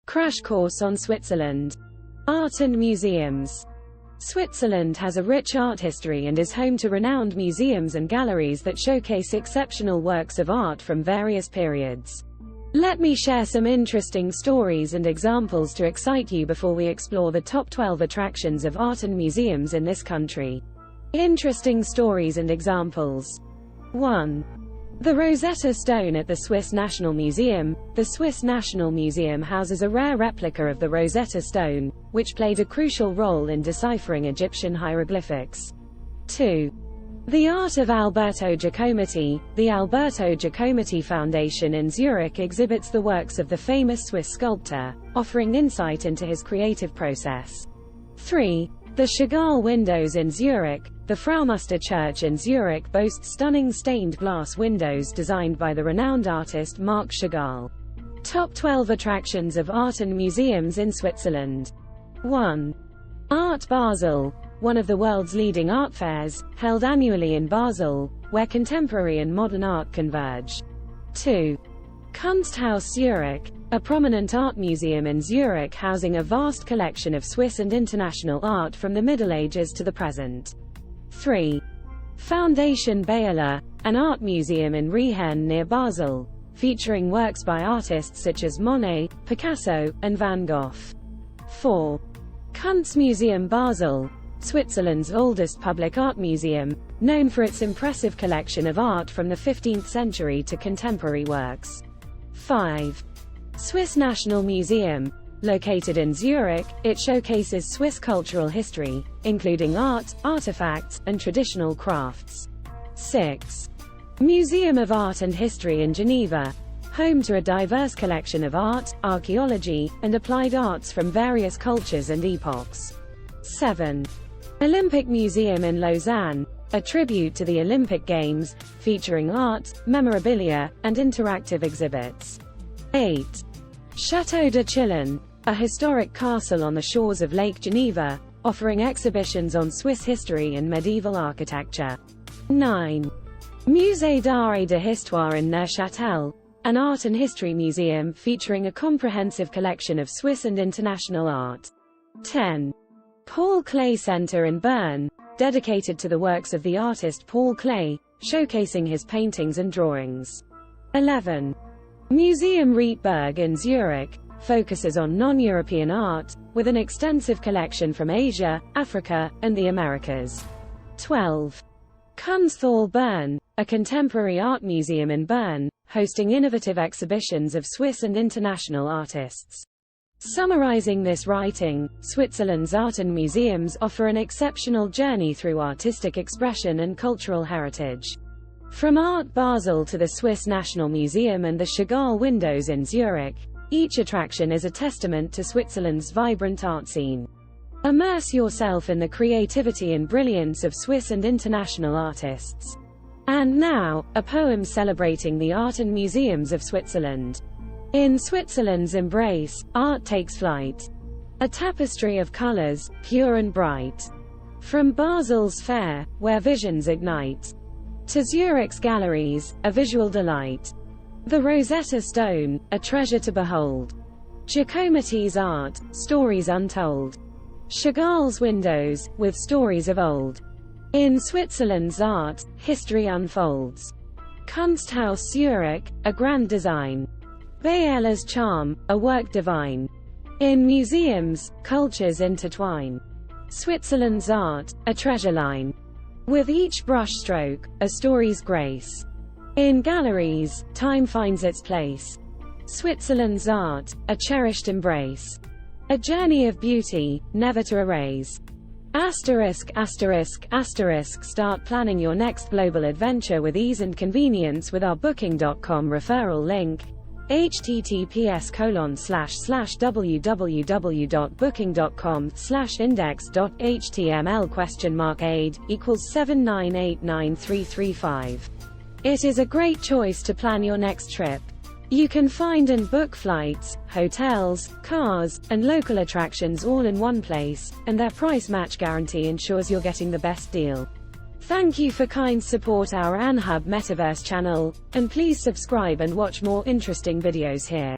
Crash course on Switzerland. Art and museums. Switzerland has a rich art history and is home to renowned museums and galleries that showcase exceptional works of art from various periods. Let me share some interesting stories and examples to excite you before we explore the top 12 attractions of art and museums in this country. Interesting stories and examples. 1. The Rosetta Stone at the Swiss National Museum. The Swiss National Museum houses a rare replica of the Rosetta Stone, which played a crucial role in deciphering Egyptian hieroglyphics. 2. The Art of Alberto Giacometti. The Alberto Giacometti Foundation in Zurich exhibits the works of the famous Swiss sculptor, offering insight into his creative process. 3. The Chagall Windows in Zurich. The Fraumünster Church in Zurich boasts stunning stained glass windows designed by the renowned artist Marc Chagall. Top 12 attractions of art and museums in Switzerland. 1. Art Basel. One of the world's leading art fairs, held annually in Basel, where contemporary and modern art converge. 2. Kunsthaus Zurich, a prominent art museum in Zurich housing a vast collection of Swiss and international art from the Middle Ages to the present. 3. Foundation Bayerler, an art museum in Riehen near Basel, featuring works by artists such as Monet, Picasso, and Van Gogh. 4. Kunstmuseum Basel, Switzerland's oldest public art museum, known for its impressive collection of art from the 15th century to contemporary works. 5. Swiss National Museum. Located in Zurich, it showcases Swiss cultural history, including art, artifacts, and traditional crafts. 6. Museum of Art and History in Geneva. Home to a diverse collection of art, archaeology, and applied arts from various cultures and epochs. 7. Olympic Museum in Lausanne, a tribute to the Olympic Games, featuring art, memorabilia, and interactive exhibits. 8. Château de Chillon, a historic castle on the shores of Lake Geneva, offering exhibitions on Swiss history and medieval architecture. 9. Musée d'Art et de Histoire in Neuchâtel, an art and history museum featuring a comprehensive collection of Swiss and international art. 10. Paul Klee Center in Bern, dedicated to the works of the artist Paul Klee, showcasing his paintings and drawings. 11. Museum Rietberg in Zurich, focuses on non-European art, with an extensive collection from Asia, Africa, and the Americas. 12. Kunsthalle Bern, a contemporary art museum in Bern, hosting innovative exhibitions of Swiss and international artists. Summarizing this writing, Switzerland's art and museums offer an exceptional journey through artistic expression and cultural heritage. From Art Basel to the Swiss National Museum and the Chagall Windows in Zurich, each attraction is a testament to Switzerland's vibrant art scene. Immerse yourself in the creativity and brilliance of Swiss and international artists. And now, a poem celebrating the art and museums of Switzerland. In Switzerland's embrace, art takes flight. A tapestry of colors, pure and bright. From Basel's fair, where visions ignite, to Zurich's galleries, a visual delight. The Rosetta Stone, a treasure to behold. Giacometti's art, stories untold. Chagall's windows, with stories of old. In Switzerland's art, history unfolds. Kunsthaus Zurich, a grand design. Bayerler's charm, a work divine. In museums, cultures intertwine. Switzerland's art, a treasure line. With each brush stroke, a story's grace. In galleries, time finds its place. Switzerland's art, a cherished embrace. A journey of beauty, never to erase. Asterisk, asterisk, asterisk. Start planning your next global adventure with ease and convenience with our Booking.com referral link. https://www.booking.com/index.html?aid equals 7989335. It is a great choice to plan your next trip. You can find and book flights, hotels, cars, and local attractions all in one place, and their price match guarantee ensures you're getting the best deal. Thank you for kind support our Anhub Metaverse channel, and please subscribe and watch more interesting videos here.